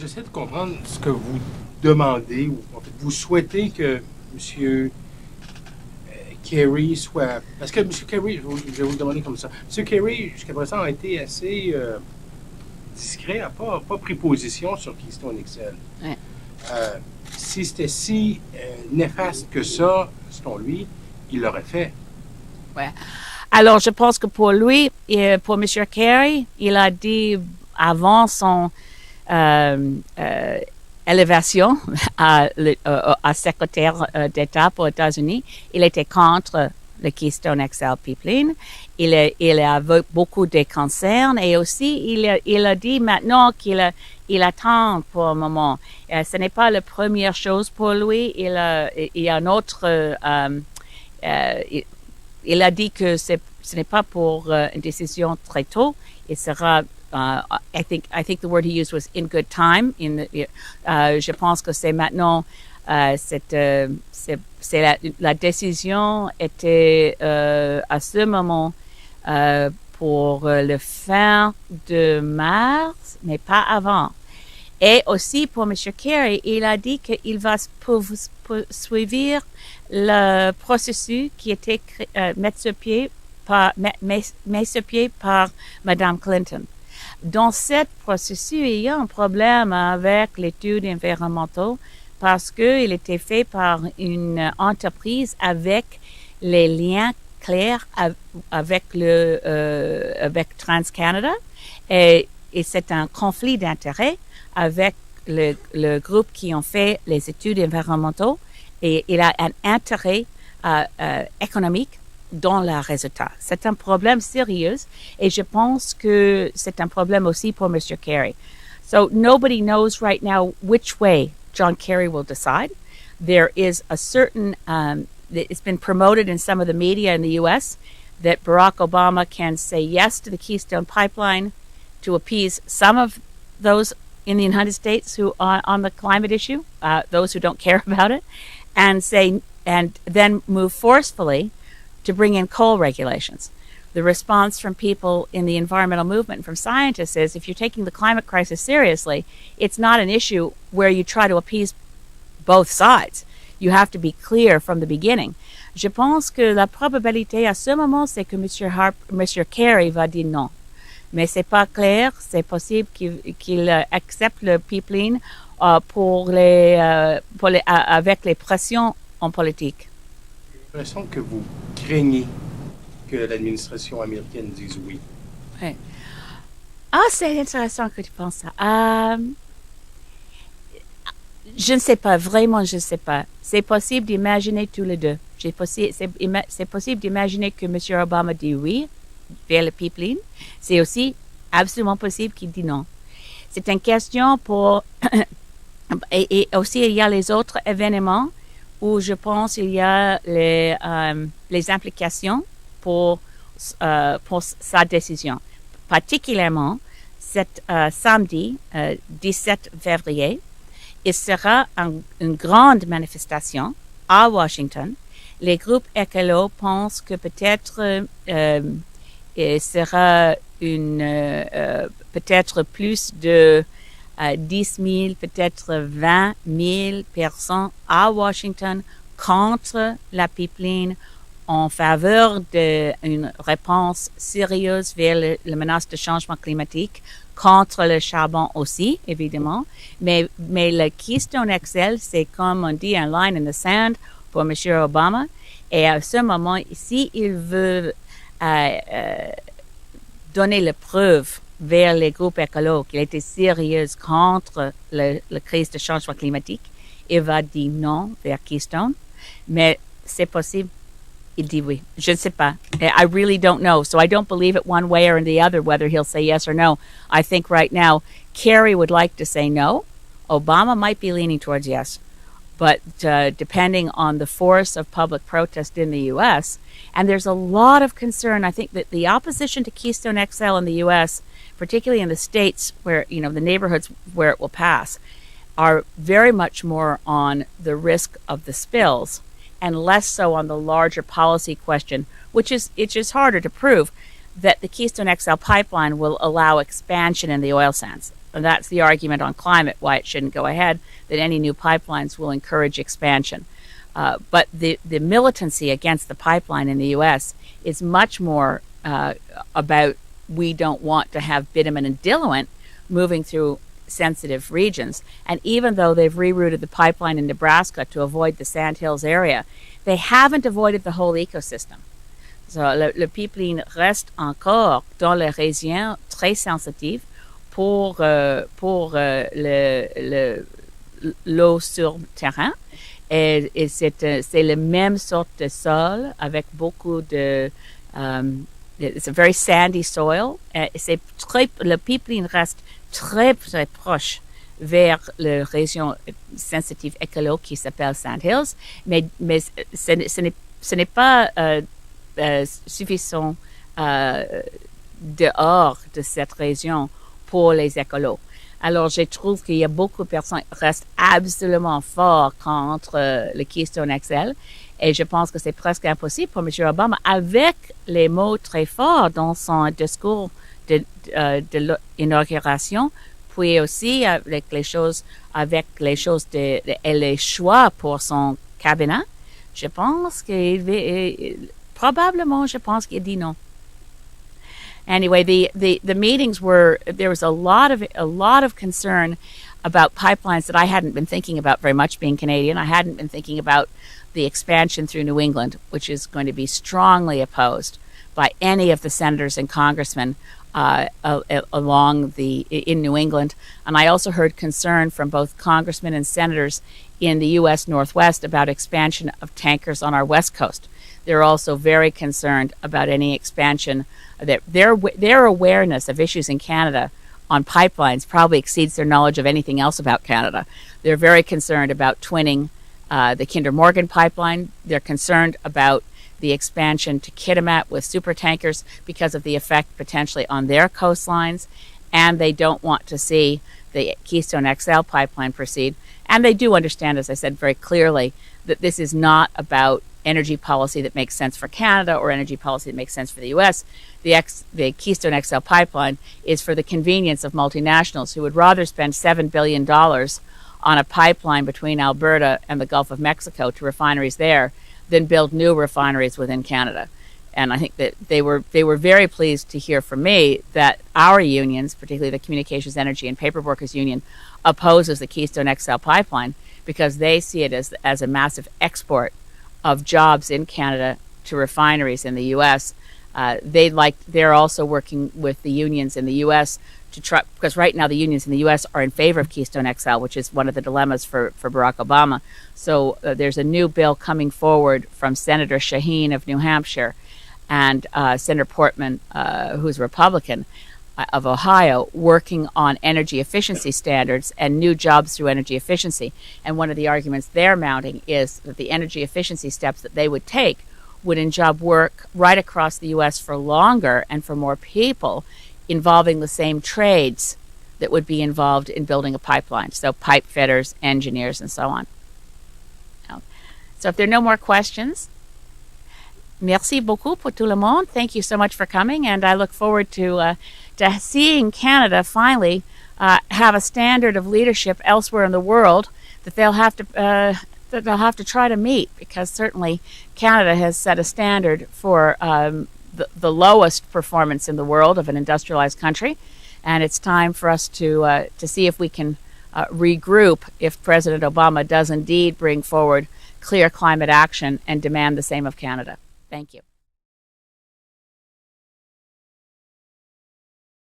j'essaie de comprendre ce que vous demandez, ou en fait, vous souhaitez que M. Kerry soit... Parce que M. Kerry, je vais vous le demander comme ça, M. Kerry, jusqu'à présent, a été assez discret, n'a pas pris position sur Keystone XL. Ouais. Si c'était si néfaste que ça, selon lui, il l'aurait fait. Ouais. Alors, je pense que pour lui, et pour M. Kerry, il a dit avant son élévation à secrétaire d'État pour les États-Unis, il était contre le Keystone XL pipeline. Il a beaucoup de concerns et aussi il a dit maintenant qu'il attend pour un moment. Ce n'est pas la première chose pour lui. Il y a un autre. Il a dit que ce n'est pas pour une décision très tôt. Il sera. I think the word he used was in good time. Je pense que c'est maintenant. La décision était à ce moment pour le fin de mars, mais pas avant. Et aussi pour M. Kerry, il a dit qu'il va suivre le processus qui était mis sur pied par Mme Clinton. Dans ce processus, il y a un problème avec l'étude environnementale parce qu'il était fait par une entreprise avec les liens clairs avec TransCanada et c'est un conflit d'intérêts avec le groupe qui ont fait les études environnementales et il a un intérêt économique dans le résultat. C'est un problème sérieux et je pense que c'est un problème aussi pour M. Kerry. So nobody knows right now which way John Kerry will decide. There is a certain, it's been promoted in some of the media in the U.S. that Barack Obama can say yes to the Keystone Pipeline to appease some of those in the United States who are on the climate issue, those who don't care about it, and then move forcefully to bring in coal regulations. The response from people in the environmental movement and from scientists is if you're taking the climate crisis seriously, it's not an issue where you try to appease both sides. You have to be clear from the beginning. Je pense que la probabilité à ce moment, c'est que M. Kerry va dire non. Mais c'est pas clair, c'est possible qu'il accepte le pipeline avec les pressions en politique. J'ai l'impression que vous craignez que l'administration américaine dise oui. Ouais. C'est intéressant que tu penses ça. Je ne sais pas, vraiment, je ne sais pas. C'est possible d'imaginer tous les deux. C'est possible d'imaginer que M. Obama dit oui vers le pipeline. C'est aussi absolument possible qu'il dit non. C'est une question pour... et aussi, il y a les autres événements où je pense il y a les implications pour sa décision. Particulièrement, cet samedi, 17 février, il sera une grande manifestation à Washington. Les groupes écolos pensent que peut-être il sera peut-être plus de 10 000, peut-être 20 000 personnes à Washington contre la pipeline en faveur d'une réponse sérieuse vers la menace de changement climatique, contre le charbon aussi, évidemment. Mais le Keystone XL, c'est comme on dit, un line in the sand pour M. Obama. Et à ce moment, si il veut donner la preuve vers les groupes écolos qu'il était sérieux contre la crise de changement climatique, il va dire non vers Keystone. Mais c'est possible. Il dit oui. Je ne sais pas. I really don't know. So I don't believe it one way or the other, whether he'll say yes or no. I think right now, Kerry would like to say no. Obama might be leaning towards yes. But depending on the force of public protest in the U.S., and there's a lot of concern. I think that the opposition to Keystone XL in the U.S., particularly in the states where, the neighborhoods where it will pass, are very much more on the risk of the spills and less so on the larger policy question, it's just harder to prove that the Keystone XL pipeline will allow expansion in the oil sands. that's the argument on climate, why it shouldn't go ahead, that any new pipelines will encourage expansion. But the militancy against the pipeline in the U.S. is much more about we don't want to have bitumen and diluent moving through sensitive regions. And even though they've rerouted the pipeline in Nebraska to avoid the Sandhills area, they haven't avoided the whole ecosystem. So le pipeline reste encore dans les régions très sensitives pour l'eau sur terrain. Et c'est la même sorte de sol avec beaucoup de... it's a very sandy soil. Le pipeline reste très proche vers la région sensitive écolo qui s'appelle Sandhills, mais ce n'est pas suffisant dehors de cette région pour les écolos. Alors, je trouve qu'il y a beaucoup de personnes qui restent absolument forts contre le Keystone XL. Et je pense que c'est presque impossible pour M. Obama, avec les mots très forts dans son discours de l'inauguration, puis aussi avec les choses et les choix pour son cabinet. Je pense probablement, je pense qu'il dit non. Anyway, the meetings there was a lot of concern about pipelines that I hadn't been thinking about very much being Canadian. I hadn't been thinking about the expansion through New England, which is going to be strongly opposed by any of the senators and congressmen in New England. And I also heard concern from both congressmen and senators in the U.S. Northwest about expansion of tankers on our West Coast. They're also very concerned about any expansion. Their awareness of issues in Canada on pipelines probably exceeds their knowledge of anything else about Canada. They're very concerned about twinning the Kinder Morgan pipeline. They're concerned about the expansion to Kitimat with supertankers because of the effect potentially on their coastlines. And they don't want to see the Keystone XL pipeline proceed. And they do understand, as I said very clearly, that this is not about energy policy that makes sense for Canada or energy policy that makes sense for the U.S. The Keystone XL pipeline is for the convenience of multinationals who would rather spend $7 billion on a pipeline between Alberta and the Gulf of Mexico to refineries there than build new refineries within Canada. And I think that they were very pleased to hear from me that our unions, particularly the Communications, Energy, and Paperworkers Union, opposes the Keystone XL pipeline because they see it as a massive export of jobs in Canada to refineries in the U.S. They're also working with the unions in the U.S. to try, because right now the unions in the U.S. are in favor of Keystone XL, which is one of the dilemmas for Barack Obama. So there's a new bill coming forward from Senator Shaheen of New Hampshire and Senator Portman, who's Republican, of Ohio, working on energy efficiency standards and new jobs through energy efficiency. And one of the arguments they're mounting is that the energy efficiency steps that they would take would enjob work right across the U.S. for longer and for more people involving the same trades that would be involved in building a pipeline. So pipe fitters, engineers, and so on. So if there are no more questions, merci beaucoup pour tout le monde. Thank you so much for coming, and I look forward to seeing Canada finally have a standard of leadership elsewhere in the world that they'll have to try to meet, because certainly Canada has set a standard for the lowest performance in the world of an industrialized country, and it's time for us to see if we can regroup if President Obama does indeed bring forward clear climate action and demand the same of Canada. Thank you.